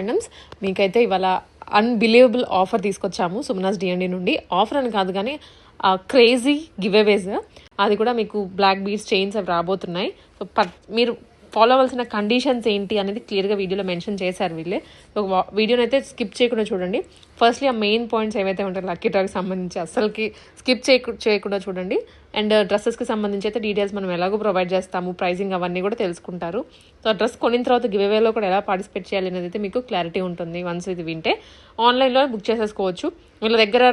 Handlooms మీకైతే ఇవాళ unbelievable offer తీసుకొచ్చాము సుమనాస్ డిఎండి నుండి. ఆఫర్ అని కాదు కానీ క్రేజీ గివ్ అవేస్, అది కూడా మీకు బ్లాక్ బీడ్స్ చైన్స్ అవి రాబోతున్నాయి. సో మీరు ఫాలో అవ్వాల్సిన కండిషన్స్ ఏంటి అనేది క్లియర్గా వీడియోలో మెన్షన్ చేశారు వీళ్ళే. సో వీడియోని అయితే స్కిప్ చేయకుండా చూడండి. ఫస్ట్లీ ఆ మెయిన్ పాయింట్స్ ఏవైతే ఉంటాయో లక్కీ డ్రాకి సంబంధించి అస్సలకి స్కిప్ చేయకుండా చూడండి. అండ్ డ్రెస్సెస్కి సంబంధించి అయితే డీటెయిల్స్ మనం ఎలాగో ప్రొవైడ్ చేస్తాము, ప్రైజింగ్ అవన్నీ కూడా తెలుసుకుంటారు. సో ఆ డ్రెస్ కొనిన తర్వాత గివ్ అవేలో కూడా ఎలా పార్టిసిపేట్ చేయాలి అనేది అయితే మీకు క్లారిటీ ఉంటుంది. వన్స్ ఇది వింటే ఆన్లైన్లో బుక్ చేసేసుకోవచ్చు. వీళ్ళ దగ్గర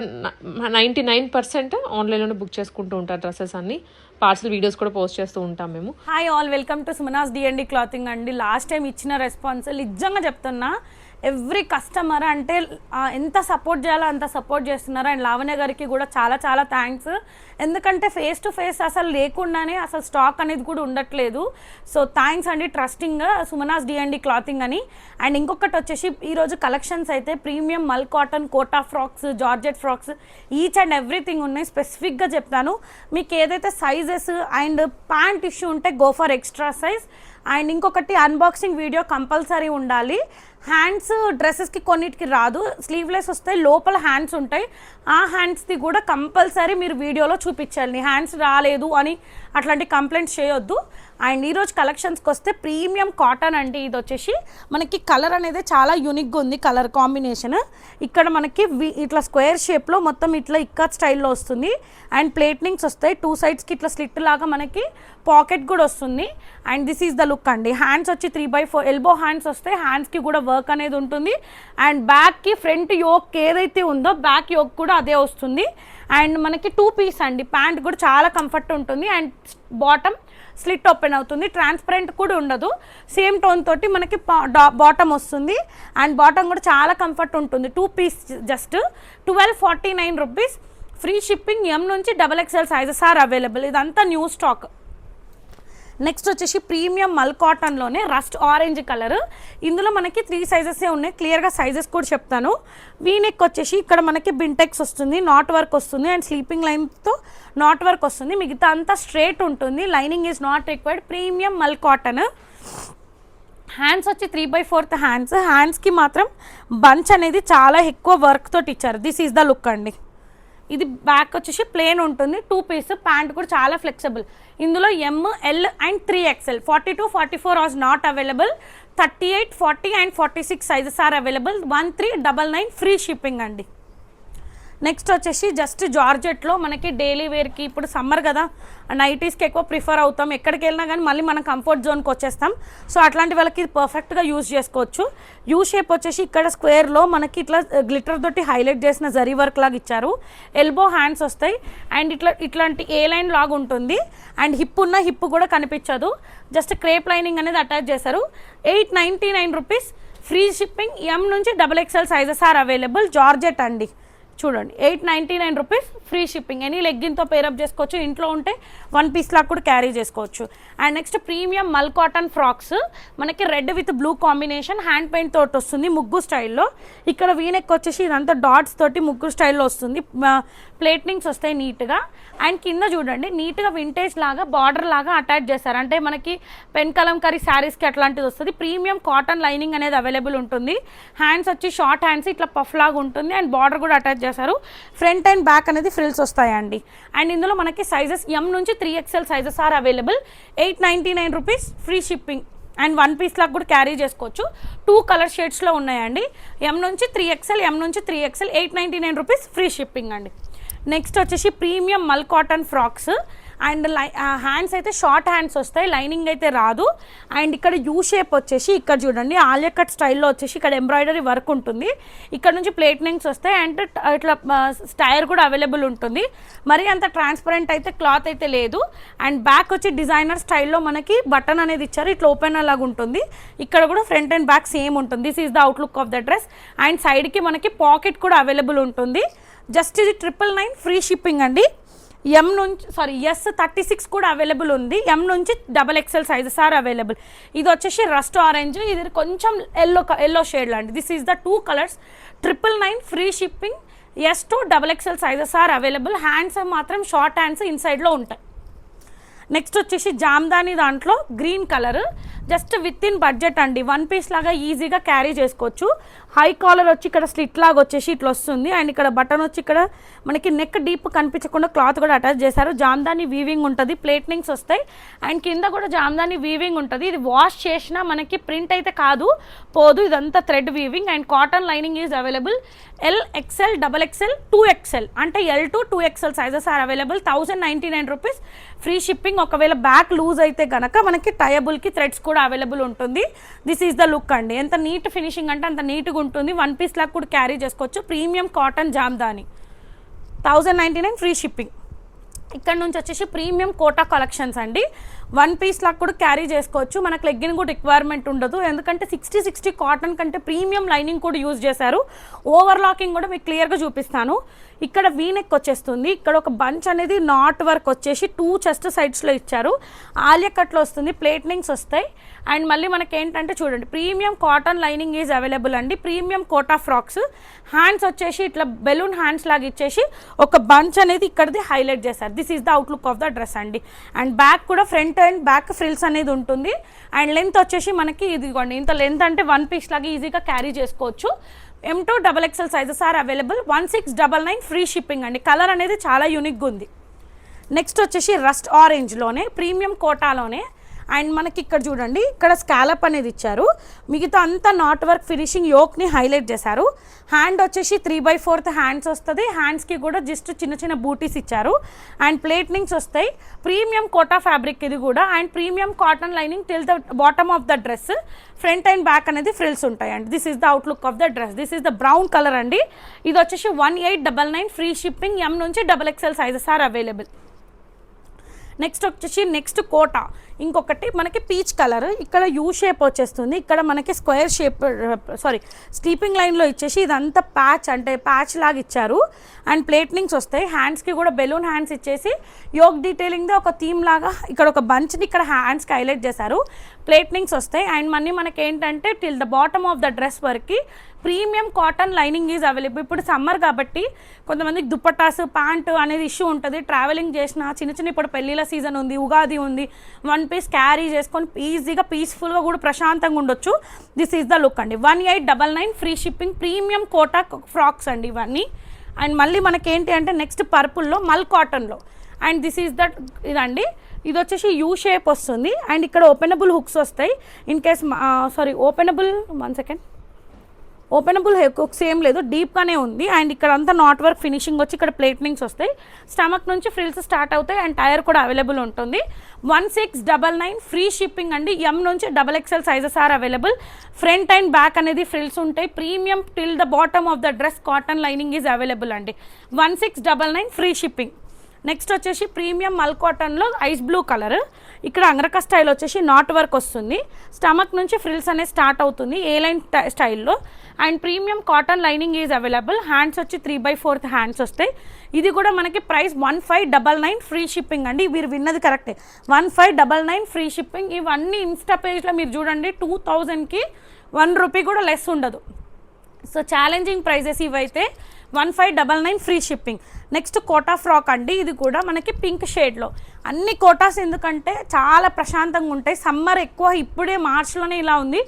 99% ఆన్లైన్లోనే బుక్ చేసుకుంటూ ఉంటారు డ్రెస్సెస్ అన్ని. పార్సల్ వీడియోస్ కూడా పోస్ట్ చేస్తూ ఉంటాం మేము. Hi all, welcome to Sumanas DMD clothing అండి. లాస్ట్ టైం ఇచ్చిన రెస్పాన్స్ నిజంగా చెప్తున్నా, ఎవ్రీ కస్టమర్ అంటే ఎంత సపోర్ట్ చేయాలో అంత సపోర్ట్ చేస్తున్నారు. అండ్ లావణ్య గారికి కూడా చాలా చాలా థ్యాంక్స్. ఎందుకంటే ఫేస్ టు ఫేస్ అసలు లేకుండానే అసలు స్టాక్ అనేది కూడా ఉండట్లేదు. సో థ్యాంక్స్ అండి ట్రస్టింగ్ సుమనాస్ డిఎండి క్లాతింగ్ అని. అండ్ ఇంకొకటి వచ్చేసి ఈరోజు కలెక్షన్స్ అయితే premium mul cotton Kota frocks, georgette frocks, each and everything ఉన్నాయి. స్పెసిఫిక్గా చెప్తాను, మీకు ఏదైతే సైజెస్ అండ్ ప్యాంట్ ఇష్యూ ఉంటే go for extra size. And ఇంకొకటి అన్బాక్సింగ్ వీడియో కంపల్సరీ ఉండాలి. హ్యాండ్స్ డ్రెస్సెస్కి కొన్నిటికి రాదు, స్లీవ్లెస్ వస్తాయి, లోపల హ్యాండ్స్ ఉంటాయి. ఆ హ్యాండ్స్ది కూడా కంపల్సరీ మీరు వీడియోలో చూపించాలి. హ్యాండ్స్ రాలేదు అని అట్లాంటి కంప్లైంట్స్ చేయొద్దు. అండ్ ఈరోజు కలెక్షన్స్కి వస్తే ప్రీమియం కాటన్ అండి. ఇది వచ్చేసి మనకి కలర్ అనేది చాలా యూనిక్గా ఉంది, కలర్ కాంబినేషన్. ఇక్కడ మనకి ఇట్లా స్క్వేర్ షేప్లో మొత్తం ఇట్లా ఇక్కత్ స్టైల్లో వస్తుంది. అండ్ ప్లేట్నింగ్స్ వస్తాయి, 2 సైడ్స్కి ఇట్లా స్లిట్ లాగా మనకి పాకెట్ కూడా వస్తుంది. And this is the look అండి. హ్యాండ్స్ వచ్చి 3/4 ఎల్బో హ్యాండ్స్ వస్తాయి. హ్యాండ్స్కి కూడా వర్క్ అనేది ఉంటుంది. అండ్ బ్యాక్కి ఫ్రంట్ యోక్ ఏదైతే ఉందో బ్యాక్ యోక్ కూడా అదే వస్తుంది. అండ్ మనకి 2 పీస్ అండి. ప్యాంట్ కూడా చాలా కంఫర్ట్ ఉంటుంది. అండ్ బాటమ్ స్లిట్ ఓపెన్ అవుతుంది, ట్రాన్స్పరెంట్ కూడా ఉండదు. సేమ్ టోన్ తోటి మనకి బాటమ్ వస్తుంది. అండ్ బాటమ్ కూడా చాలా కంఫర్ట్ ఉంటుంది. 2 piece just 1249 rupees. Free shipping. M నుంచి XXL సైజెస్ ఆర్ అవైలబుల్. ఇదంతా న్యూ స్టాక్. నెక్స్ట్ వచ్చేసి ప్రీమియం మల్ కాటన్లోనే రస్ట్ ఆరెంజ్ కలర్. ఇందులో మనకి 3 సైజెసే ఉన్నాయి. క్లియర్గా సైజెస్ కూడా చెప్తాను. వీనెక్ వచ్చేసి ఇక్కడ మనకి బింటెక్స్ వస్తుంది, నాట్ వర్క్ వస్తుంది. అండ్ స్లీపింగ్ లైన్తో నాట్ వర్క్ వస్తుంది. మిగతా అంతా స్ట్రేట్ ఉంటుంది. Lining is not required. Premium mul cotton. Hands వచ్చి 3/4 హ్యాండ్స్. హ్యాండ్స్కి మాత్రం బంచ్ అనేది చాలా ఎక్కువ వర్క్ తోటి ఇచ్చారు. దిస్ ఈజ్ ద లుక్ అండి. ఇది బ్యాక్ వచ్చేసి ప్లేన్ ఉంటుంది. 2 పీస్. ప్యాంట్ కూడా చాలా ఫ్లెక్సిబుల్. ఇందులో M, L and 3XL. 42, 44 are not available. 38, 40 and 46 sizes are available. 1399 free shipping అండి. నెక్స్ట్ వచ్చేసి జస్ట్ జార్జెట్లో మనకి డైలీ వేర్కి, ఇప్పుడు సమ్మర్ కదా, నైటీస్కి ఎక్కువ ప్రిఫర్ అవుతాం. ఎక్కడికి వెళ్ళినా కానీ మళ్ళీ మనం కంఫర్ట్ జోన్కి వచ్చేస్తాం. సో అట్లాంటి వాళ్ళకి పర్ఫెక్ట్గా యూజ్ చేసుకోవచ్చు. యూ షేప్ వచ్చేసి ఇక్కడ స్క్వేర్లో మనకి ఇట్లా గ్లిటర్ తోటి హైలైట్ చేసిన జరీ వర్క్ లాగా ఇచ్చారు. ఎల్బో హ్యాండ్స్ వస్తాయి. అండ్ ఇట్లాంటి ఏ లైన్ లాగా ఉంటుంది. అండ్ హిప్ ఉన్న హిప్ కూడా కనిపించదు. జస్ట్ క్రేప్ లైనింగ్ అనేది అటాచ్ చేశారు. 899 రూపీస్ ఫ్రీ షిప్పింగ్. M నుంచి XXL sizes are available. Georgette అండి. చూడండి, 899 రూపీస్ ఫ్రీ షిప్పింగ్. ఎనీ లెగ్గిన్తో పేరప్ చేసుకోవచ్చు. ఇంట్లో ఉంటే 1 పీస్ లాగా కూడా క్యారీ చేసుకోవచ్చు. And next premium mul cotton frocks. మనకి red with blue combination. Hand paint తోటి వస్తుంది ముగ్గు స్టైల్లో. ఇక్కడ వీనెక్ వచ్చేసి ఇదంతా డాట్స్ తోటి ముగ్గు స్టైల్లో వస్తుంది. ప్లేట్నింగ్స్ వస్తాయి నీట్గా. అండ్ కింద చూడండి నీట్గా వింటేజ్ లాగా బార్డర్ లాగా అటాచ్ చేస్తారు. అంటే మనకి పెన్ కలంకరీ శారీస్కి అట్లాంటిది వస్తుంది. ప్రీమియం కాటన్ లైనింగ్ అనేది అవైలబుల్ ఉంటుంది. హ్యాండ్స్ వచ్చి షార్ట్ హ్యాండ్స్ ఇట్లా పఫ్ లాగా ఉంటుంది. అండ్ బార్డర్ కూడా అటాచ్ చేశారు. ఫ్రంట్ అండ్ బ్యాక్ అనేది ఫ్రిల్స్ వస్తాయండి. అండ్ ఇందులో మనకి సైజెస్ M నుంచి 3XL sizes are available. 899 rupees free shipping. And 1 piece లాగా కూడా క్యారీ చేసుకోవచ్చు. 2 కలర్ షేడ్స్లో ఉన్నాయండి. M నుంచి 3XL, M నుంచి 3XL. 899 రూపీస్ ఫ్రీ షిప్పింగ్ అండి. నెక్స్ట్ వచ్చేసి premium mul cotton frocks. And hands అయితే షార్ట్ హ్యాండ్స్ వస్తాయి, లైనింగ్ అయితే రాదు. అండ్ ఇక్కడ యూ షేప్ వచ్చేసి ఇక్కడ చూడండి ఆలియా కట్ స్టైల్లో వచ్చేసి ఇక్కడ ఎంబ్రాయిడరీ వర్క్ ఉంటుంది. ఇక్కడ నుంచి ప్లేట్నింగ్స్ వస్తాయి. అండ్ ఇట్లా స్టైర్ కూడా అవైలబుల్ ఉంటుంది. మరి అంత ట్రాన్స్పరెంట్ అయితే క్లాత్ అయితే లేదు. అండ్ బ్యాక్ వచ్చి డిజైనర్ స్టైల్లో మనకి బటన్ అనేది ఇచ్చారు. ఇట్లా ఓపెన్ అలాగా ఉంటుంది. ఇక్కడ కూడా ఫ్రంట్ అండ్ బ్యాక్ సేమ్ ఉంటుంది. This is the outlook of the dress. And సైడ్కి మనకి పాకెట్ కూడా అవైలబుల్ ఉంటుంది. జస్ట్ ఇది 999 ఫ్రీ షిప్పింగ్ అండి. S36 కూడా అవైలబుల్ ఉంది. M నుంచి XXL సైజెస్ ఆర్ అవైలబుల్. ఇది వచ్చేసి రస్ట్ ఆరెంజ్, ఇది కొంచెం ఎల్లో షేడ్ లాంటి. This is the 2 colours. 999 free shipping. S to XXL sizes are available. Hands మాత్రం షార్ట్ హ్యాండ్స్ ఇన్సైడ్లో ఉంటాయి. నెక్స్ట్ వచ్చేసి జామ్దాని దాంట్లో green colour. Just with in budget అండి, 1 పీస్ లాగా ఈజీగా క్యారీ చేసుకోవచ్చు. హై కాలర్ వచ్చి ఇక్కడ స్లిట్ లాగా వచ్చేసి ఇట్లా వస్తుంది. అండ్ ఇక్కడ బటన్ వచ్చి ఇక్కడ మనకి నెక్ డీప్ కనిపించకుండా క్లాత్ కూడా అటాచ్ చేశారు. జామ్దాని వీవింగ్ ఉంటుంది, ప్లేట్నింగ్స్ వస్తాయి. అండ్ కింద కూడా జామ్దాని వీవింగ్ ఉంటుంది. ఇది వాష్ చేసినా మనకి ప్రింట్ అయితే కాదు, పోదు. ఇదంతా thread weaving. And cotton lining is available. L, XL, double XL, 2XL అంటే L to 2XL sizes are available. 1099 rupees free shipping. ఒకవేళ బ్యాక్ లూజ్ అయితే కనుక మనకి టయబుల్కి థ్రెడ్స్ కూడా అవైలబుల్ ఉంటుంది. దిస్ ఈజ్ ద లుక్ అండి. ఎంత నీట్ ఫినిషింగ్ అంటే అంత నీట్గా ఉంటుంది. 1 పీస్ లాగా కూడా క్యారీ చేసుకోవచ్చు. Premium cotton Jamdani, 1099 free shipping. ఇక్కడ నుంచి వచ్చేసి ప్రీమియం కోటా కలెక్షన్స్ అండి. 1 పీస్ లాగా కూడా క్యారీ చేసుకోవచ్చు. మనకు లెగ్గిన్ కూడా రిక్వైర్మెంట్ ఉండదు, ఎందుకంటే 60 కాటన్ కంటే ప్రీమియం లైనింగ్ కూడా యూజ్ చేశారు. ఓవర్ లాకింగ్ కూడా మీకు క్లియర్గా చూపిస్తాను. ఇక్కడ వీనెక్ వచ్చేస్తుంది. ఇక్కడ ఒక బంచ్ అనేది నాట్ వర్క్ వచ్చేసి 2 చెస్ట్ సైడ్స్లో ఇచ్చారు. ఆలియా కట్లో వస్తుంది, ప్లేట్నింగ్స్ వస్తాయి. అండ్ మళ్ళీ మనకి ఏంటంటే చూడండి, premium cotton lining is available అండి. Premium Kota frocks. హ్యాండ్స్ వచ్చేసి ఇట్లా బెలూన్ హ్యాండ్స్ లాగా ఇచ్చేసి ఒక బంచ్ అనేది ఇక్కడది హైలైట్ చేశారు. This is the outlook of the dress అండి. అండ్ బ్యాక్ కూడా ఫ్రంట్ అండ్ బ్యాక్ ఫ్రిల్స్ అనేది ఉంటుంది. అండ్ లెంత్ వచ్చేసి మనకి ఇదిగోండి, ఇంత లెంత్ అంటే 1 పీస్ లాగా ఈజీగా క్యారీ చేసుకోవచ్చు. M to XXL sizes are available. 1699 free shipping అండి. కలర్ అనేది చాలా యూనిక్గా ఉంది. నెక్స్ట్ వచ్చేసి రస్ట్ ఆరెంజ్లోనే ప్రీమియం కోటాలోనే. అండ్ మనకి ఇక్కడ చూడండి, ఇక్కడ స్కాలప్ అనేది ఇచ్చారు. మిగతా అంతా నాట్ వర్క్ ఫినిషింగ్ యోక్ని హైలైట్ చేశారు. హ్యాండ్ వచ్చేసి 3/4 హ్యాండ్స్ వస్తుంది. హ్యాండ్స్కి కూడా జస్ట్ చిన్న చిన్న బూటీస్ ఇచ్చారు. అండ్ ప్లేట్నింగ్స్ వస్తాయి. ప్రీమియం కోటా ఫ్యాబ్రిక్ ఇది కూడా. And premium cotton lining till the bottom of the dress. Front and back అనేది ఫ్రిల్స్ ఉంటాయి అండి. This is the outlook of the dress. This is the brown colour అండి. ఇది వచ్చేసి 1899 ఫ్రీ షిప్పింగ్. M నుంచి XXL sizes are available. Next వచ్చేసి next Kota, ఇంకొకటి మనకి పీచ్ కలర్. ఇక్కడ యూ షేప్ వచ్చేస్తుంది. ఇక్కడ మనకి స్క్వేర్ షేప్, స్లీపింగ్ లైన్లో ఇచ్చేసి ఇదంతా ప్యాచ్ అంటే ప్యాచ్ లాగా ఇచ్చారు. అండ్ ప్లేట్నింగ్స్ వస్తాయి. హ్యాండ్స్కి కూడా బెలూన్ హ్యాండ్స్ ఇచ్చేసి యోక్ డీటెయిలింగ్ది ఒక థీమ్ లాగా ఇక్కడ ఒక బంచ్ని ఇక్కడ హ్యాండ్స్కి హైలైట్ చేశారు. ప్లేట్నింగ్స్ వస్తాయి. అండ్ మళ్ళీ మనకి ఏంటంటే till the bottom of the dress వరకు premium cotton lining is available. ఇప్పుడు సమ్మర్ కాబట్టి కొంతమందికి దుప్పటాస్ ప్యాంటు అనేది ఇష్యూ ఉంటుంది. ట్రావెలింగ్ చేసిన చిన్న ఇప్పుడు పెళ్ళిళ్ళ సీజన్ ఉంది, ఉగాది ఉంది, 1 పీస్ క్యారీ చేసుకొని ఈజీగా పీస్ఫుల్గా కూడా ప్రశాంతంగా ఉండొచ్చు. దిస్ ఈజ్ ద లుక్ అండి. 1899 free shipping. Premium Kota frocks అండి ఇవన్నీ. అండ్ మళ్ళీ మనకి ఏంటి అంటే నెక్స్ట్ పర్పుల్లో మల్ కాటన్లో. అండ్ దిస్ ఈజ్ దట్ ఇదండి. ఇది వచ్చేసి యూ షేప్ వస్తుంది. అండ్ ఇక్కడ ఓపెనబుల్ హుక్స్ వస్తాయి. ఇన్ కేస్ ఓపెనబుల్ హుక్స్ ఏం లేదు, డీప్గానే ఉంది. అండ్ ఇక్కడ అంతా నాట్ వర్క్ ఫినిషింగ్ వచ్చి ఇక్కడ ప్లేట్నింగ్స్ వస్తాయి. స్టమక్ నుంచి ఫ్రిల్స్ స్టార్ట్ అవుతాయి. అండ్ టైర్ కూడా అవైలబుల్ ఉంటుంది. 1699 ఫ్రీ షిప్పింగ్ అండి. M నుంచి XXL sizes are available. Front and back అనేది ఫ్రిల్స్ ఉంటాయి. Premium till the bottom of the dress cotton lining is available అండి. 1699 ఫ్రీ షిప్పింగ్. నెక్స్ట్ వచ్చేసి ప్రీమియం మల్ కాటన్లో ఐస్ బ్లూ కలర్. ఇక్కడ అంగరక స్టైల్ వచ్చేసి నాట్ వర్క్ వస్తుంది. స్టమక్ నుంచి ఫ్రిల్స్ అనేది స్టార్ట్ అవుతుంది ఏ లైన్ స్టైల్లో. And premium cotton lining is available. Hands వచ్చి 3/4 హ్యాండ్స్ వస్తాయి. ఇది కూడా మనకి ప్రైస్ 1599 ఫ్రీ షిప్పింగ్ అండి. మీరు విన్నది కరెక్టే, 1599 ఫ్రీ షిప్పింగ్. ఇవన్నీ ఇన్స్టా పేజ్లో మీరు చూడండి, 2000కి 1 రూపీ కూడా లెస్ ఉండదు. సో ఛాలెంజింగ్ ప్రైజెస్ ఇవైతే. 1599 free shipping. Next Kota frock అండి. ఇది కూడా మనకి పింక్ షేడ్లో. అన్ని కోటాస్ ఎందుకంటే చాలా ప్రశాంతంగా ఉంటాయి. సమ్మర్ ఎక్కువ ఇప్పుడే మార్చ్లోనే ఇలా ఉంది,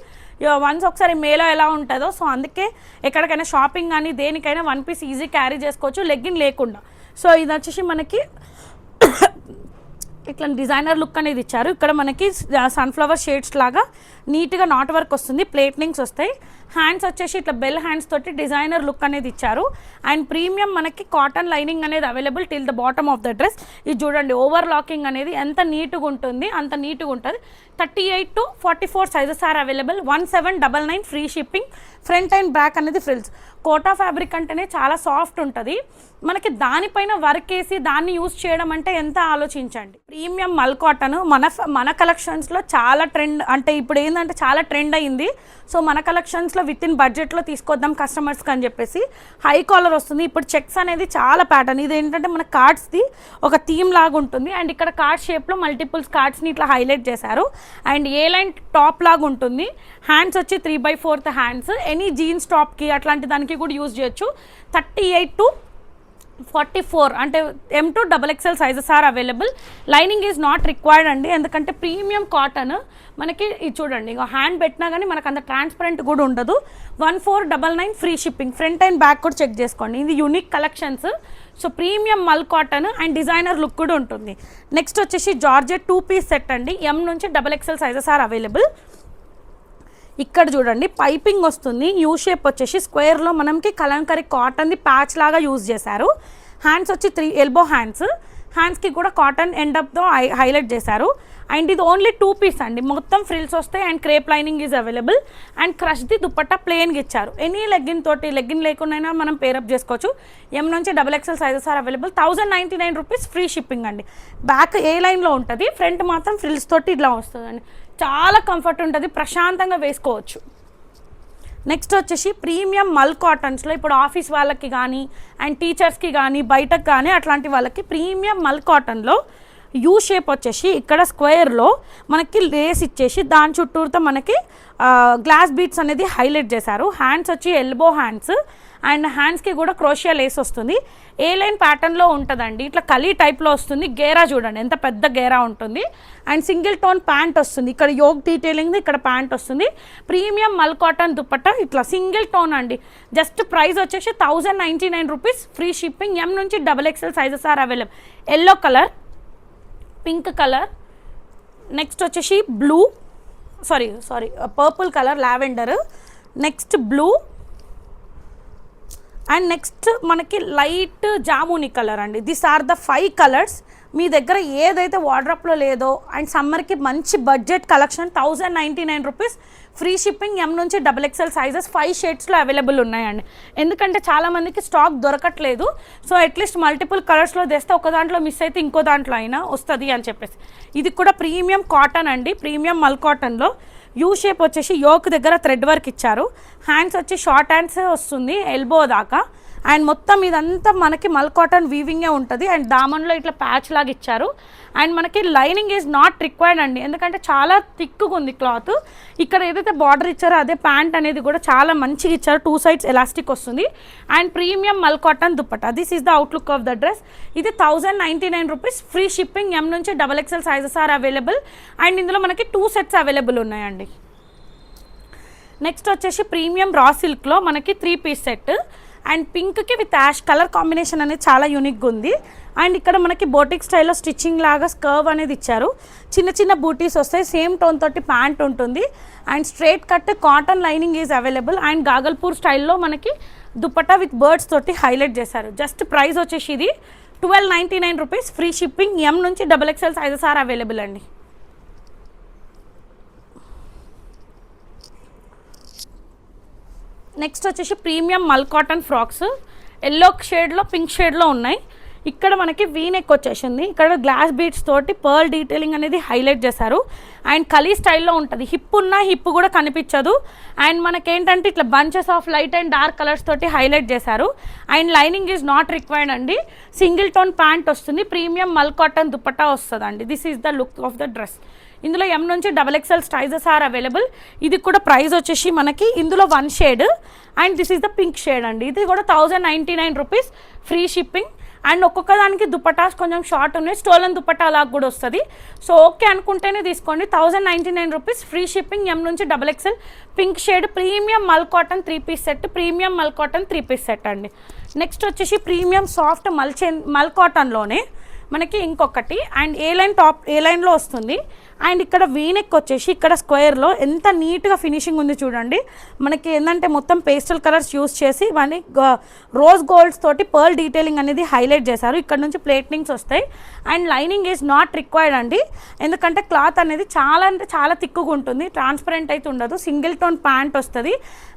వన్స్ ఒకసారి మేలో ఎలా ఉంటుందో. సో అందుకే ఎక్కడికైనా షాపింగ్ కానీ దేనికైనా 1 పీస్ ఈజీ క్యారీ చేసుకోవచ్చు లెగ్గిన్ లేకుండా. సో ఇది వచ్చేసి మనకి ఇట్లా డిజైనర్ లుక్ అనేది ఇచ్చారు. ఇక్కడ మనకి సన్ఫ్లవర్ షేడ్స్ లాగా నీట్గా నాట్ వర్క్ వస్తుంది. ప్లేట్నింగ్స్ వస్తాయి. హ్యాండ్స్ వచ్చేసి ఇట్లా బెల్ హ్యాండ్స్ తోటి డిజైనర్ లుక్ అనేది ఇచ్చారు. అండ్ ప్రీమియం మనకి కాటన్ లైనింగ్ అనేది available till the bottom of the dress. ఇది చూడండి, ఓవర్ లాకింగ్ అనేది ఎంత నీట్గా ఉంటుంది అంత నీట్గా ఉంటుంది. 38 to 44 sizes are available. 1799 free shipping. Front and back అనేది ఫ్రిల్స్. కోటా ఫ్యాబ్రిక్ అంటేనే చాలా సాఫ్ట్ ఉంటుంది. మనకి దానిపైన వర్క్ వేసి దాన్ని యూజ్ చేయడం అంటే ఎంత ఆలోచించండి. ప్రీమియం మల్ కాటన్ మన కలెక్షన్స్లో చాలా ట్రెండ్, అంటే ఇప్పుడు ఏంటంటే చాలా ట్రెండ్ అయింది. సో మన కలెక్షన్స్లో విత్ ఇన్ బడ్జెట్లో తీసుకొద్దాం కస్టమర్స్కి అని చెప్పేసి హై కాలర్ వస్తుంది. ఇప్పుడు చెక్స్ అనేది చాలా ప్యాటర్న్. ఇది ఏంటంటే మన కార్డ్స్ది ఒక థీమ్ లాగా ఉంటుంది. అండ్ ఇక్కడ కార్డ్ షేప్లో మల్టిపుల్స్ కార్డ్స్ని ఇట్లా హైలైట్ చేశారు. అండ్ ఏ లైన్ టాప్ లాగా ఉంటుంది. హ్యాండ్స్ వచ్చి 3/4 హ్యాండ్స్. ఎనీ జీన్స్ టాప్కి అట్లాంటి దానికి కూడా యూజ్ చేయొచ్చు. 38 to 44 అంటే M2 XXL sizes are available. Lining is not required అండి, ఎందుకంటే ప్రీమియం కాటన్ మనకి ఇది చూడండి, ఇక హ్యాండ్ పెట్టినా కానీ మనకు అంత ట్రాన్స్పరెంట్ కూడా ఉండదు. 1499 free shipping. Front and back కూడా చెక్ చేసుకోండి, ఇది unique collections. So premium mul cotton and designer look కూడా ఉంటుంది. నెక్స్ట్ వచ్చేసి జార్జెట్ 2 పీస్ సెట్ అండి, M నుంచి XXL సైజెస్ ఆర్ అవైలబుల్. ఇక్కడ చూడండి పైపింగ్ వస్తుంది, యూ షేప్ వచ్చేసి స్క్వేర్లో మనకి కలంకరీ కాటన్ది ప్యాచ్ లాగా యూజ్ చేశారు. హ్యాండ్స్ వచ్చి 3 ఎల్బో హ్యాండ్స్కి కూడా కాటన్ ఎండ్ అప్తో హైలైట్ చేశారు. అండ్ ఇది ఓన్లీ 2 పీస్ అండి, మొత్తం ఫ్రిల్స్ వస్తాయి and crepe lining is available. And క్రష్ది దుపట్టా ప్లెయిన్గా ఇచ్చారు. ఎనీ లెగ్గిన్ తోటి, లెగ్గిన్ లేకుండా మనం పేరప్ చేసుకోవచ్చు. M నుంచి XXL sizes are available. 1099 rupees free shipping అండి. బ్యాక్ ఏ లైన్లో ఉంటుంది, ఫ్రంట్ మాత్రం ఫ్రిల్స్ తోటి ఇట్లా వస్తుందండి. చాలా కంఫర్ట్ ఉంటుంది, ప్రశాంతంగా వేసుకోవచ్చు. నెక్స్ట్ వచ్చేసి ప్రీమియం మల్ కాటన్స్లో ఇప్పుడు ఆఫీస్ వాళ్ళకి కానీ అండ్ టీచర్స్కి కానీ బయటకు కానీ అట్లాంటి వాళ్ళకి ప్రీమియం మల్ కాటన్లో యూ షేప్ వచ్చేసి ఇక్కడ స్క్వేర్లో మనకి లేస్ ఇచ్చేసి దాని చుట్టూతో మనకి గ్లాస్ బీట్స్ అనేది హైలైట్ చేశారు. హ్యాండ్స్ వచ్చి ఎల్బో హ్యాండ్స్ అండ్ హ్యాండ్స్కి కూడా క్రోషియా లేస్ వస్తుంది. ఏ లైన్ ప్యాటర్న్లో ఉంటుందండి, ఇట్లా కలీ టైప్లో వస్తుంది. గేరా చూడండి ఎంత పెద్ద గేరా ఉంటుంది. అండ్ సింగిల్ టోన్ ప్యాంట్ వస్తుంది, ఇక్కడ యోగ్ డీటెయిలింగ్, ఇక్కడ ప్యాంట్ వస్తుంది. ప్రీమియం మల్ కాటన్ దుపట్టా ఇట్లా సింగిల్ టోన్ అండి. జస్ట్ ప్రైస్ వచ్చేసి 1099 రూపీస్ ఫ్రీ షిప్పింగ్. M నుంచి XXL sizes are available. Yellow colour, pink colour, next వచ్చేసి purple colour, lavender, next blue and next మనకి లైట్ జామునీ కలర్ అండి. These are the 5 colours. మీ దగ్గర ఏదైతే వార్డ్రోబ్లో లేదో అండ్ సమ్మర్కి మంచి budget collection 1099 rupees free shipping. M నుంచి XXL సైజెస్ 5 షేడ్స్లో అవైలబుల్ ఉన్నాయండి. ఎందుకంటే చాలామందికి స్టాక్ దొరకట్లేదు. సో అట్లీస్ట్ మల్టిపుల్ కలర్స్లో తెస్తే ఒక దాంట్లో మిస్ అయితే ఇంకో దాంట్లో అయినా వస్తుంది అని చెప్పేసి. ఇది కూడా ప్రీమియం కాటన్ అండి, ప్రీమియం మల్ కాటన్లో యూ షేప్ వచ్చేసి యోక్ దగ్గర థ్రెడ్ వర్క్ ఇచ్చారు. హ్యాండ్స్ వచ్చి షార్ట్ హ్యాండ్స్ వస్తుంది ఎల్బో దాకా. అండ్ మొత్తం ఇదంతా మనకి మల్ కాటన్ వీవింగే ఉంటుంది. అండ్ దామన్లో ఇట్లా ప్యాచ్ లాగా ఇచ్చారు. అండ్ మనకి లైనింగ్ ఈజ్ నాట్ రిక్వైర్డ్ అండి, ఎందుకంటే చాలా థిక్గా ఉంది క్లాత్. ఇక్కడ ఏదైతే బార్డర్ ఇచ్చారో అదే ప్యాంట్ అనేది కూడా చాలా మంచిగా ఇచ్చారు. 2 సైడ్స్ ఎలాస్టిక్ వస్తుంది. And premium mul cotton dupatta. This is the outlook of the dress. ఇది 1099 రూపీస్ ఫ్రీ షిప్పింగ్. M నుంచి XXL sizes are available. And ఇందులో మనకి 2 సెట్స్ అవైలబుల్ ఉన్నాయండి. నెక్స్ట్ వచ్చేసి ప్రీమియం రా సిల్క్లో మనకి 3 పీస్ సెట్ అండ్ పింక్కి విత్ యాష్ కలర్ కాంబినేషన్ అనేది చాలా యూనిక్గా ఉంది. అండ్ ఇక్కడ మనకి బోటిక్ స్టైల్లో స్టిచ్చింగ్ లాగా స్కర్వ్ అనేది ఇచ్చారు. చిన్న చిన్న బూటీస్ వస్తాయి, సేమ్ టోన్ తోటి ప్యాంట్ ఉంటుంది. And straight cut cotton lining is available. And Bhagalpur స్టైల్లో మనకి దుపట్టా విత్ బర్డ్స్ తోటి హైలైట్ చేశారు. జస్ట్ ప్రైస్ వచ్చేసి ఇది 1299 రూపీస్ ఫ్రీ షిప్పింగ్. M నుంచి XXL సైజెస్ ఆర్ అవైలబుల్ అండి. నెక్స్ట్ వచ్చేసి premium mul cotton frocks yellow షేడ్లో పింక్ షేడ్లో ఉన్నాయి. ఇక్కడ మనకి వీనెక్ వచ్చేసింది, ఇక్కడ గ్లాస్ బీడ్స్ తోటి పర్ల్ డీటెయిలింగ్ అనేది హైలైట్ చేశారు. అండ్ కలీ స్టైల్లో ఉంటుంది, హిప్ ఉన్న హిప్ కూడా కనిపించదు. అండ్ మనకేంటంటే ఇట్లా bunches of light and dark colours తోటి హైలైట్ చేశారు. And lining is not required అండి. సింగిల్ టోన్ ప్యాంట్ వస్తుంది, ప్రీమియం మల్ కాటన్ దుపట్టా వస్తుంది అండి. This is the look of the dress. ఇందులో M నుంచి XXL సైజెస్ ఆర్ అవైలబుల్. ఇది కూడా ప్రైస్ వచ్చేసి మనకి ఇందులో 1 shade and this is the pink shade అండి. ఇది కూడా 1099 రూపీస్ ఫ్రీ షిప్పింగ్. అండ్ ఒక్కొక్క దానికి దుపట్టాస్ కొంచెం షార్ట్ ఉన్నాయి, స్టోలన్ దుపట్టా అలా కూడా వస్తుంది. సో ఓకే అనుకుంటేనే తీసుకోండి. 1099 రూపీస్ ఫ్రీ షిప్పింగ్. M నుంచి XXL pink shade premium mul cotton 3 piece set, premium mul cotton 3 piece set అండి. నెక్స్ట్ వచ్చేసి ప్రీమియం సాఫ్ట్ మల్ కాటన్లోనే మనకి ఇంకొకటి అండ్ ఏ లైన్లో వస్తుంది. అండ్ ఇక్కడ వీనెక్ వచ్చేసి ఇక్కడ స్క్వేర్లో ఎంత నీట్గా ఫినిషింగ్ ఉంది చూడండి. మనకి ఏంటంటే మొత్తం పేస్టల్ కలర్స్ యూస్ చేసి వాని రోజ్ గోల్డ్స్ తోటి పర్ల్ డీటెయిలింగ్ అనేది హైలైట్ చేశారు. ఇక్కడ నుంచి ప్లేట్నింగ్స్ వస్తాయి. And lining is not required అండి, ఎందుకంటే క్లాత్ అనేది చాలా అంటే చాలా థిక్గా ఉంటుంది, ట్రాన్స్పరెంట్ అయితే ఉండదు. సింగిల్ టోన్ ప్యాంట్ వస్తుంది.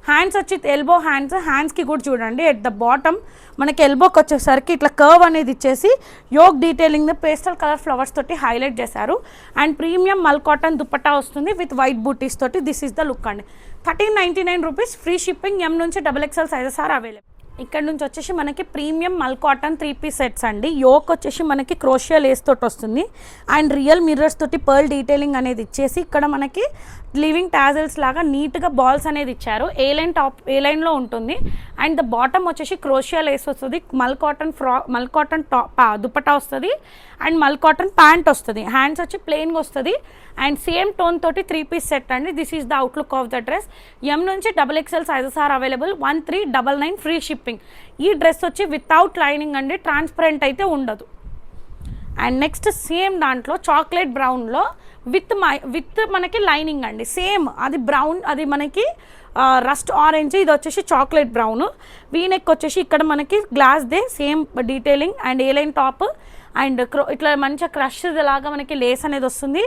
హ్యాండ్స్ వచ్చి ఎల్బో హ్యాండ్స్కి కూడా చూడండి ఎట్ ద బాటమ్ మనకి ఎల్బోకి వచ్చేసరికి ఇట్లా కర్వ్ అనేది ఇచ్చేసి yoke detailing pastel colour flowers తోటి హైలైట్ చేశారు. And premium mul cotton dupatta వస్తుంది విత్ వైట్ బూటీస్ తోటి. దిస్ ఈస్ ద లుక్ అండి. 1399 రూపీస్ ఫ్రీ షిప్పింగ్. M నుంచి XXL సైజెస్ ఆర్ అవైలబుల్. ఇక్కడ నుంచి వచ్చేసి మనకి premium mul cotton 3 piece sets అండి. యోక్ వచ్చేసి మనకి క్రోషియా లేస్ తోటి వస్తుంది. అండ్ రియల్ మిర్రర్స్ తోటి పర్ల్ డీటెయిలింగ్ అనేది ఇచ్చేసి ఇక్కడ మనకి లివింగ్ టాజల్స్ లాగా నీట్గా బాల్స్ అనేది ఇచ్చారు. ఏ లైన్లో ఉంటుంది. అండ్ ద బాటమ్ వచ్చేసి క్రోషియా లేస్ వస్తుంది, మల్ కాటన్ దుపట్టా వస్తుంది అండ్ మల్ కాటన్ ప్యాంట్ వస్తుంది. హ్యాండ్స్ వచ్చి ప్లెయిన్గా వస్తుంది అండ్ సేమ్ టోన్ తోటి 3-piece సెట్ అండి. This is the outlook of the dress. M నుంచి XXL sizes are available. 1399 free shipping. ఈ డ్రెస్ వచ్చి వితౌట్ లైనింగ్ అండి, ట్రాన్స్పరెంట్ అయితే ఉండదు. అండ్ నెక్స్ట్ సేమ్ దాంట్లో చాక్లెట్ బ్రౌన్లో విత్ మనకి లైనింగ్ అండి. సేమ్ అది బ్రౌన్, అది మనకి రస్ట్ ఆరెంజ్, ఇది వచ్చేసి చాక్లెట్ బ్రౌన్. వీనెక్ వచ్చేసి ఇక్కడ మనకి గ్లాస్దే same detailing and A line top and ఇట్లా మంచిగా క్రష్ లాగా మనకి లేస్ అనేది వస్తుంది.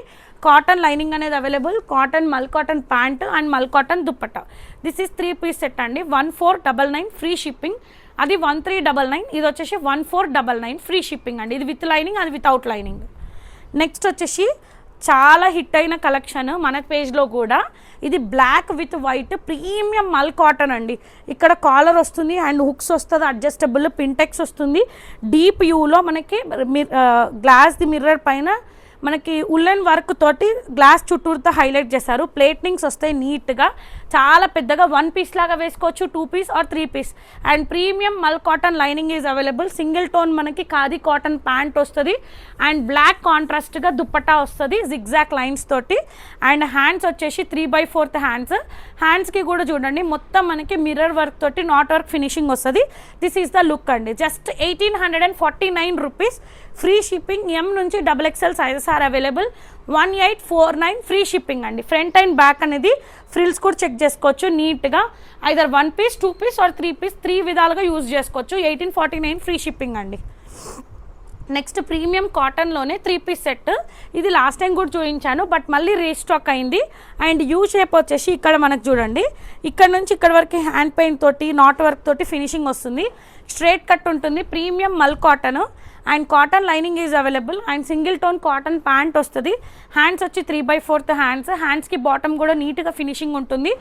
కాటన్ లైనింగ్ అనేది available. Cotton mul cotton pant and mul cotton dupatta. This is 3-piece set అండి. 1499 ఫ్రీ షిప్పింగ్. అది 1399. ఇది వచ్చేసి 1499 ఫ్రీ షిప్పింగ్ అండి. ఇది విత్ లైనింగ్, అది వితౌట్ లైనింగ్. నెక్స్ట్ వచ్చేసి చాలా హిట్ అయిన కలెక్షన్ మన పేజ్లో కూడా. ఇది black with white premium mul cotton అండి. ఇక్కడ కాలర్ వస్తుంది అండ్ హుక్స్ వస్తుంది, అడ్జస్టబుల్ పింటెక్స్ వస్తుంది. డీప్ యూలో మనకి గ్లాస్ది మిర్రర్ పైన మనకి ఉల్లెన్ వర్క్ తోటి గ్లాస్ చుట్టూరుతో హైలైట్ చేశారు. ప్లేట్నింగ్స్ వస్తాయి నీట్గా, చాలా పెద్దగా 1-piece లాగా వేసుకోవచ్చు, 2-piece or 3-piece. And premium mul cotton lining is available. Single tone మనకి ఖాదీ కాటన్ ప్యాంట్ వస్తుంది అండ్ బ్లాక్ కాంట్రాస్ట్గా దుప్పట్టా వస్తుంది జిగ్జాక్ లైన్స్ తోటి. అండ్ హ్యాండ్స్ వచ్చేసి 3/4 హ్యాండ్స్. హ్యాండ్స్కి కూడా చూడండి మొత్తం మనకి మిర్రర్ వర్క్ తోటి నాట్ వర్క్ ఫినిషింగ్ వస్తుంది. దిస్ ఈస్ ద లుక్ అండి. Just 1849 rupees free shipping. M నుంచి XXL sizes are available. 1849 free shipping అండి. ఫ్రంట్ అండ్ బ్యాక్ అనేది ఫ్రిల్స్ కూడా చెక్ చేసుకోవచ్చు నీట్గా. Either 1-piece, 2-piece or 3-piece 3 విధాలుగా యూజ్ చేసుకోవచ్చు. 1849 ఫ్రీ షిప్పింగ్ అండి. నెక్స్ట్ ప్రీమియం కాటన్లోనే 3-piece సెట్. ఇది లాస్ట్ టైం కూడా చూపించాను బట్ మళ్ళీ రీస్టాక్ అయింది. అండ్ యూ షేప్ వచ్చేసి ఇక్కడ మనకు చూడండి, ఇక్కడ నుంచి ఇక్కడ వరకు హ్యాండ్ పెయింట్ తోటి నాట్ వర్క్ తోటి ఫినిషింగ్ వస్తుంది. స్ట్రేట్ కట్ ఉంటుంది. Premium mul cotton and cotton lining is available. And single tone cotton pant వస్తుంది. హ్యాండ్స్ వచ్చి 3/4 హ్యాండ్స్. హ్యాండ్స్కి బాటమ్ కూడా నీట్గా ఫినిషింగ్ ఉంటుంది.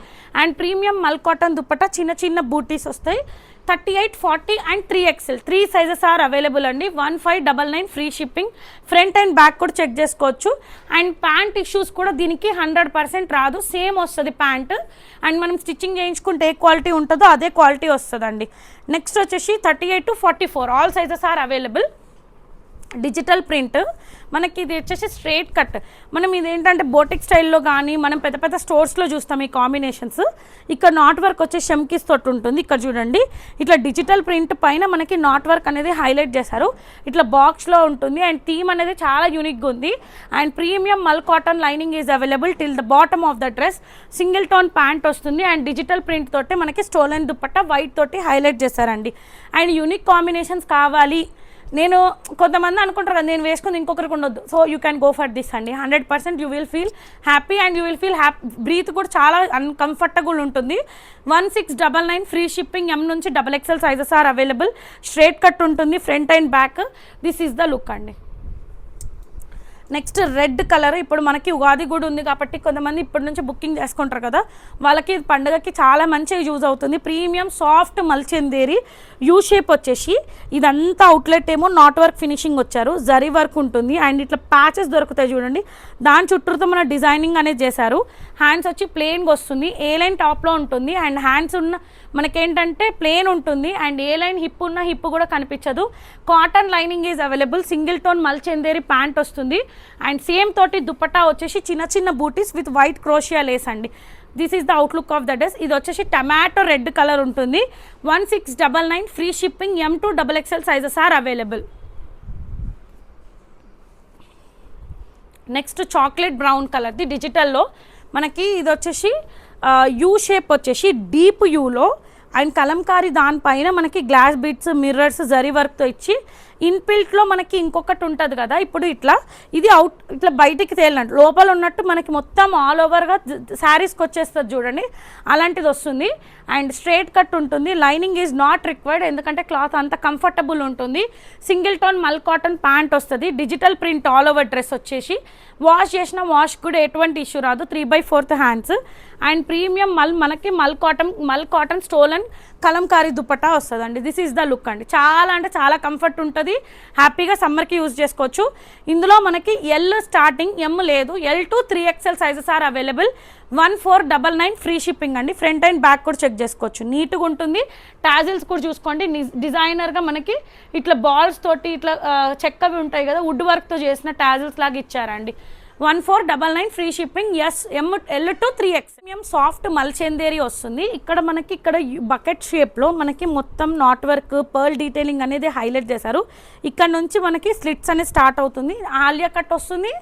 And premium mul cotton dupatta చిన్న చిన్న బూటీస్ వస్తాయి. 38, 40 and 3XL 3 sizes are available అండి. 1599 free shipping. Front and back కూడా చెక్ చేసుకోవచ్చు. అండ్ ప్యాంట్ ఇష్యూస్ కూడా దీనికి 100% రాదు, సేమ్ వస్తుంది ప్యాంట్. అండ్ మనం స్టిచ్చింగ్ చేయించుకుంటే ఏ క్వాలిటీ ఉంటుందో అదే క్వాలిటీ వస్తుందండి. నెక్స్ట్ వచ్చేసి 38 to 44 all sizes are available. Digital print మనకి ఇది వచ్చేసి స్ట్రేట్ కట్. మనం ఇదేంటంటే బోటిక్ స్టైల్లో కానీ మనం పెద్ద పెద్ద స్టోర్స్లో చూస్తాం ఈ కాంబినేషన్స్. ఇక్కడ నాట్ వర్క్ వచ్చే షమ్కీస్ తోటి ఉంటుంది. ఇక్కడ చూడండి ఇట్లా డిజిటల్ ప్రింట్ పైన మనకి నాట్ వర్క్ అనేది హైలైట్ చేశారు. ఇట్లా బాక్స్లో ఉంటుంది అండ్ థీమ్ అనేది చాలా యూనిక్గా ఉంది. And premium mul cotton lining is available till the bottom of the dress. Single tone pant వస్తుంది అండ్ డిజిటల్ ప్రింట్ తోటి మనకి స్టోలెన్ దుప్పట్టా వైట్ తోటి హైలైట్ చేశారండి. అండ్ యూనిక్ కాంబినేషన్స్ కావాలి, నేను కొంతమంది అనుకుంటారు కదా నేను వేసుకుని ఇంకొకరికి ఉండొద్దు, so you can go for this అండి. 100% you will feel happy and you will feel breathe కూడా చాలా అన్కంఫర్టబుల్ ఉంటుంది. 1699 ఫ్రీ షిప్పింగ్. ఎం నుంచి XXL sizes are available. Straight cut ఉంటుంది front and back. This is the look అండి. Next red colour. ఇప్పుడు మనకి ఉగాది కూడా ఉంది కాబట్టి కొంతమంది ఇప్పటి నుంచి బుకింగ్ చేసుకుంటారు కదా, వాళ్ళకి పండుగకి చాలా మంచిగా యూజ్ అవుతుంది. ప్రీమియం సాఫ్ట్ మల్చెందేరి యూ షేప్ వచ్చేసి ఇదంతా అవుట్లెట్ ఏమో నాట్ వర్క్ ఫినిషింగ్ వచ్చారు, జరీ వర్క్ ఉంటుంది అండ్ ఇట్లా ప్యాచెస్ దొరుకుతాయి చూడండి, దాని చుట్టూతో మన డిజైనింగ్ అనేది చేశారు. హ్యాండ్స్ వచ్చి ప్లెయిన్గా వస్తుంది, ఏ లైన్ టాప్లో ఉంటుంది అండ్ హ్యాండ్స్ ఉన్న మనకేంటంటే ప్లెయిన్ ఉంటుంది అండ్ ఏ లైన్ హిప్ ఉన్న హిప్ కూడా కనిపించదు. Cotton lining is available. Single tone Mulchanderi pant వస్తుంది అండ్ సేమ్ తోటి దుపట్టా వచ్చేసి చిన్న చిన్న బూటీస్ విత్ వైట్ క్రోషియా లేస్ అండి. This is the outlook of the dress. ఇది వచ్చేసి టమాటో రెడ్ కలర్ ఉంటుంది. 1699 free shipping. M to XXL sizes are available. Next chocolate brown కలర్ది డిజిటల్లో మనకి ఇది వచ్చేసి యూ షేప్ వచ్చేసి డీప్ యూలో అండ్ కలంకారీ దానిపైన మనకి గ్లాస్ బీడ్స్ మిర్రర్స్ జరీ వర్క్తో ఇచ్చి ఇన్పిల్ట్లో మనకి ఇంకొకటి ఉంటుంది కదా, ఇప్పుడు ఇట్లా ఇది అవుట్ ఇట్లా బయటికి తేలినట్టు లోపల ఉన్నట్టు మనకి మొత్తం ఆల్ ఓవర్గా శారీస్కి వచ్చేస్తుంది చూడండి, అలాంటిది వస్తుంది. అండ్ స్ట్రేట్ కట్ ఉంటుంది. లైనింగ్ ఈజ్ నాట్ రిక్వైర్డ్ ఎందుకంటే క్లాత్ అంత కంఫర్టబుల్ ఉంటుంది. సింగిల్ టోన్ మల్ కాటన్ ప్యాంట్ వస్తుంది. Digital print all over dress వచ్చేసి వాష్ చేసిన వాష్ కూడా ఎటువంటి ఇష్యూ రాదు. 3/4 హ్యాండ్స్ అండ్ ప్రీమియం మనకి మల్ కాటన్ స్టోలన్ కలంకారీ దుపట్టా వస్తుందండి. దిస్ ఈజ్ ద లుక్ అండి. చాలా అంటే చాలా కంఫర్ట్ ఉంటుంది, హ్యాపీగా సమ్మర్కి యూజ్ చేసుకోవచ్చు. ఇందులో మనకి ఎల్ స్టార్టింగ్, ఎమ్ లేదు, L to 3XL sizes are available. 1499 free shipping అండి. ఫ్రంట్ అండ్ బ్యాక్ కూడా చెక్ చేసుకోవచ్చు, నీట్గా ఉంటుంది. టాజిల్స్ కూడా చూసుకోండి, డిజైనర్గా మనకి ఇట్లా బాల్స్ తోటి ఇట్లా చెక్కవి ఉంటాయి కదా, వుడ్ వర్క్తో చేసిన టాజిల్స్ లాగా ఇచ్చారండి. 1499 free shipping. L to 3X. Soft mul chanderi వస్తుంది. ఇక్కడ మనకి బకెట్ షేప్లో మనకి మొత్తం నాట్ వర్క్, పర్ల్ డీటెయిలింగ్ అనేది హైలైట్ చేశారు. ఇక్కడ నుంచి మనకి స్లిట్స్ అనేది స్టార్ట్ అవుతుంది. ఆలియా కట్ వస్తుంది,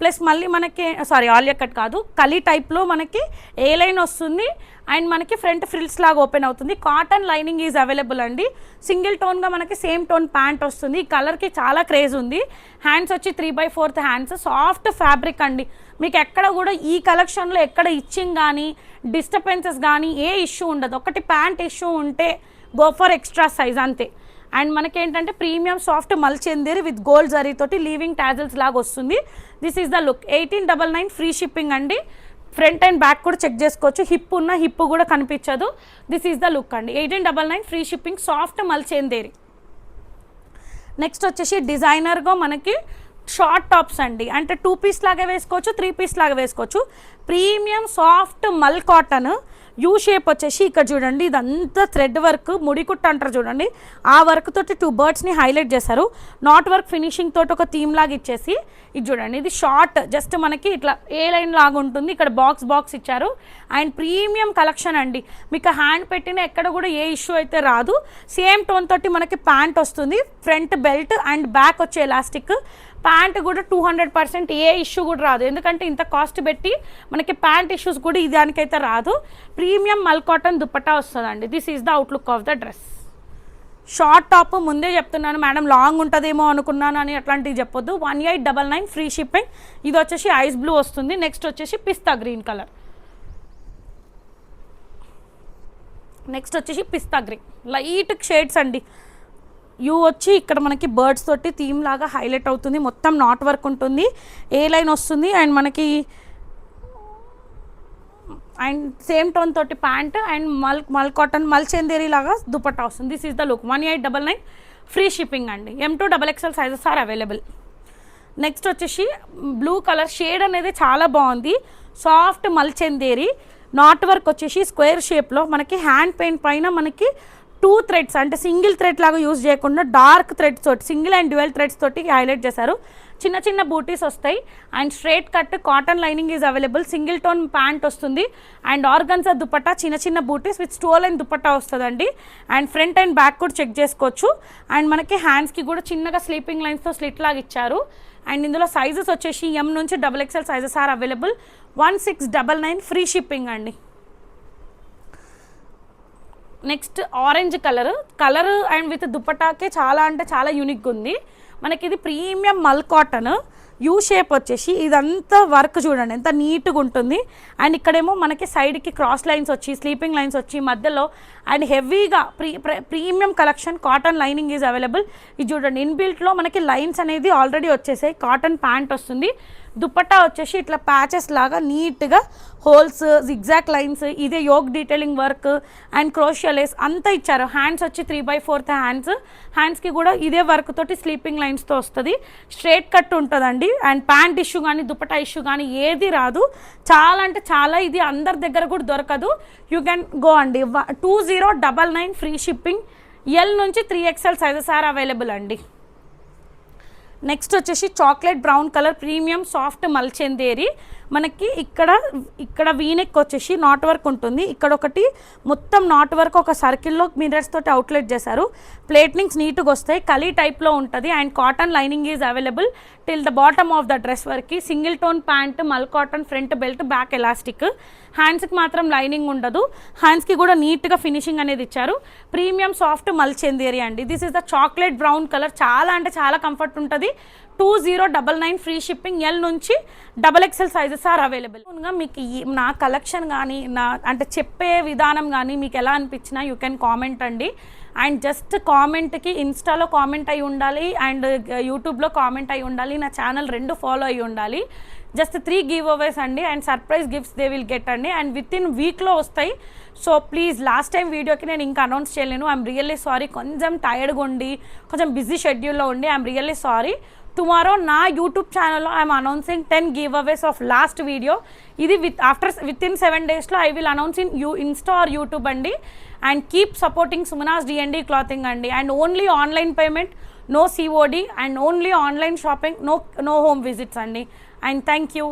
ప్లస్ మళ్ళీ మనకి ఆలియా కట్ కాదు, కలీ టైప్లో మనకి ఏ లైన్ వస్తుంది. అండ్ మనకి ఫ్రంట్ ఫ్రిల్స్ లాగా ఓపెన్ అవుతుంది. కాటన్ లైనింగ్ ఈజ్ అవైలబుల్ అండి. సింగిల్ టోన్గా మనకి సేమ్ టోన్ ప్యాంట్ వస్తుంది. ఈ కలర్కి చాలా క్రేజ్ ఉంది. హ్యాండ్స్ వచ్చి 3/4 హ్యాండ్స్, సాఫ్ట్ ఫ్యాబ్రిక్ అండి. మీకు ఎక్కడ కూడా ఈ కలెక్షన్లో ఎక్కడ ఇచ్చింగ్ కానీ డిస్టర్బెన్సెస్ కానీ ఏ ఇష్యూ ఉండదు. ఒకటి ప్యాంట్ ఇష్యూ ఉంటే గో ఫర్ ఎక్స్ట్రా సైజ్ అంతే. అండ్ మనకేంటంటే premium soft mul chanderi with gold zari తోటి లీవింగ్ టాజిల్స్ లాగా వస్తుంది. This is the look. 1899 free shipping అండి. ఫ్రంట్ అండ్ బ్యాక్ కూడా చెక్ చేసుకోవచ్చు, హిప్ కూడా కనిపించదు. దిస్ ఈజ్ ద లుక్ అండి. 1899 free shipping, soft mul chanderi. Next వచ్చేసి డిజైనర్గా మనకి షార్ట్ టాప్స్ అండి. అంటే 2 పీస్ లాగా వేసుకోవచ్చు, 3 పీస్ లాగా వేసుకోవచ్చు. ప్రీమియం సాఫ్ట్ మల్ కాటన్, యూ షేప్ వచ్చేసి ఇక్కడ చూడండి, ఇదంతా థ్రెడ్ వర్క్, ముడికుట్ట అంటారు చూడండి, ఆ వర్క్ తోటి 2 బర్డ్స్ని హైలైట్ చేశారు. నాట్ వర్క్ ఫినిషింగ్ తోటి ఒక థీమ్ లాగా ఇచ్చేసి, ఇది చూడండి, ఇది షార్ట్ జస్ట్ మనకి ఇట్లా ఏ లైన్ లాగా ఉంటుంది. ఇక్కడ బాక్స్ ఇచ్చారు. అండ్ ప్రీమియం కలెక్షన్ అండి. మీకు హ్యాండ్ పెట్టిన ఎక్కడ కూడా ఏ ఇష్యూ అయితే రాదు. సేమ్ టోన్ తోటి మనకి ప్యాంట్ వస్తుంది, ఫ్రంట్ బెల్ట్ అండ్ బ్యాక్ వచ్చే ఎలాస్టిక్. ప్యాంట్ కూడా 200% ఏ ఇష్యూ కూడా రాదు, ఎందుకంటే ఇంత కాస్ట్ పెట్టి మనకి ప్యాంట్ ఇష్యూస్ కూడా దానికైతే రాదు. ప్రీమియం మల్ కాటన్ దుపట్టా వస్తుందండి. This is the outlook of the dress. Short top ముందే చెప్తున్నాను మేడం, లాంగ్ ఉంటుందేమో అనుకున్నాను అని అట్లాంటివి చెప్పొద్దు. 1899 ఫ్రీ షిప్పింగ్. ఇది వచ్చేసి ఐస్ బ్లూ వస్తుంది. నెక్స్ట్ వచ్చేసి పిస్తా గ్రీన్ కలర్. నెక్స్ట్ వచ్చేసి పిస్తా గ్రీన్, లైట్ షేడ్స్ అండి. యూ వచ్చి ఇక్కడ మనకి బర్డ్స్ తోటి థీమ్ లాగా హైలైట్ అవుతుంది. మొత్తం నాట్ వర్క్ ఉంటుంది, ఏ లైన్ వస్తుంది. అండ్ మనకి అండ్ సేమ్ టోన్ తోటి pant and mul cotton Mulchanderi లాగా దుపట్టా వస్తుంది. This is the look. 1899 free shipping అండి. M to XXL sizes are available. Next వచ్చేసి బ్లూ కలర్ షేడ్ అనేది చాలా బాగుంది. సాఫ్ట్ మల్చందేరి, నాట్ వర్క్ వచ్చేసి స్క్వేర్ షేప్లో మనకి హ్యాండ్ పెయింట్ పైన మనకి 2 థ్రెడ్స్, అంటే సింగిల్ థ్రెడ్ లాగా యూజ్ చేయకుండా డార్క్ థ్రెడ్స్ తోటి, సింగిల్ అండ్ డ్యూయల్ థ్రెడ్స్ తోటి హైలైట్ చేశారు. చిన్న బూటీస్ వస్తాయి. And straight cut cotton lining is available. Single tone pant వస్తుంది. అండ్ ఆర్గన్జా దుపట్టా, చిన్న బూటీస్ విత్ స్టోల్ అండ్ దుపట్టా వస్తుందండి. అండ్ ఫ్రంట్ అండ్ బ్యాక్ కూడా చెక్ చేసుకోవచ్చు. అండ్ మనకి హ్యాండ్స్కి కూడా చిన్నగా స్లీపింగ్ లైన్స్తో స్లిట్ లాగా ఇచ్చారు. అండ్ ఇందులో సైజెస్ వచ్చేసి M నుంచి XXL sizes are available. 1699 free shipping అండి. Next orange colour and with దుపట్టాకే చాలా అంటే చాలా యూనిక్గా ఉంది. మనకి ఇది premium mul cotton, you shape వచ్చేసి ఇదంతా వర్క్ చూడండి ఎంత నీట్గా ఉంటుంది. అండ్ ఇక్కడేమో మనకి సైడ్కి క్రాస్ లైన్స్ వచ్చి స్లీపింగ్ లైన్స్ వచ్చి మధ్యలో అండ్ హెవీగా premium collection cotton lining is available. ఇది చూడండి, ఇన్బిల్ట్లో మనకి లైన్స్ అనేది ఆల్రెడీ వచ్చేసాయి. కాటన్ ప్యాంట్ వస్తుంది. దుపట్టా వచ్చేసి ఇట్లా ప్యాచెస్ లాగా నీట్గా హోల్స్, జిగ్జాక్ లైన్స్, ఇదే yoke detailing work and crochet lace అంతా ఇచ్చారు. హ్యాండ్స్ వచ్చి 3/4 హ్యాండ్స్కి కూడా ఇదే వర్క్ తోటి స్లీపింగ్ లైన్స్తో వస్తుంది. స్ట్రైట్ కట్ ఉంటుందండి. అండ్ ప్యాంట్ ఇష్యూ కానీ దుపట్టా ఇష్యూ కానీ ఏది రాదు. చాలా అంటే చాలా, ఇది అందరి దగ్గర కూడా దొరకదు. యూ కెన్ గో అండి. 2099 ఫ్రీ షిప్పింగ్. L నుంచి 3XL సైజెస్ ఆర్ అవైలబుల్ అండి. నెక్స్ట్ వచ్చేసి chocolate brown colour premium soft mul chanderi. మనకి ఇక్కడ వీనెక్ వచ్చేసి నాట్ వర్క్ ఉంటుంది. ఇక్కడ ఒకటి మొత్తం నాట్ వర్క్ ఒక సర్కిల్లో మిర్రర్స్ తోటి అవుట్లెట్ చేశారు. ప్లేట్నింగ్స్ నీట్గా వస్తాయి. కలీ టైప్లో ఉంటుంది. And cotton lining is available till the bottom of the dress వరకు. సింగిల్ టోన్ ప్యాంట్, మల్ cotton, front belt, back elastic. హ్యాండ్స్కి మాత్రం లైనింగ్ ఉండదు. హ్యాండ్స్కి కూడా నీట్గా ఫినిషింగ్ అనేది ఇచ్చారు. ప్రీమియం సాఫ్ట్ మల్చందేరి అండి. This is the chocolate brown colour. చాలా అంటే చాలా కంఫర్ట్ ఉంటుంది. 2099 ఫ్రీ షిప్పింగ్. ఎల్ నుంచి XXL సైజెస్ ఆర్ అవైలబుల్. మీకు నా కలెక్షన్ కానీ అంటే చెప్పే విధానం కానీ మీకు ఎలా అనిపించినా యూ కెన్ కామెంట్ అండి. అండ్ జస్ట్ కామెంట్కి ఇన్స్టాలో కామెంట్ అయి ఉండాలి అండ్ యూట్యూబ్లో కామెంట్ అయి ఉండాలి. నా ఛానల్ 2 ఫాలో అయి ఉండాలి. జస్ట్ 3 గివ్ అవేస్ అండి and surprise gifts they will get అండి. అండ్ విత్ ఇన్ వీక్లో వస్తాయి. సో ప్లీజ్, లాస్ట్ టైం వీడియోకి నేను ఇంకా అనౌన్స్ చేయలేను. I'm really sorry. కొంచెం టైర్డ్గా ఉండి కొంచెం బిజీ షెడ్యూల్లో ఉండి ఐఎమ్ రియల్లీ సారీ. టుమారో నా యూట్యూబ్ ఛానల్లో I'm announcing 10 giveaways of last video. ఇది విత్ ఇన్ 7 డేస్లో I will announce in insta or YouTube అండి. And keep supporting Sumana's D&D clothing అండి. And only online payment, no COD, and only online shopping, no home visits అండి. And thank you.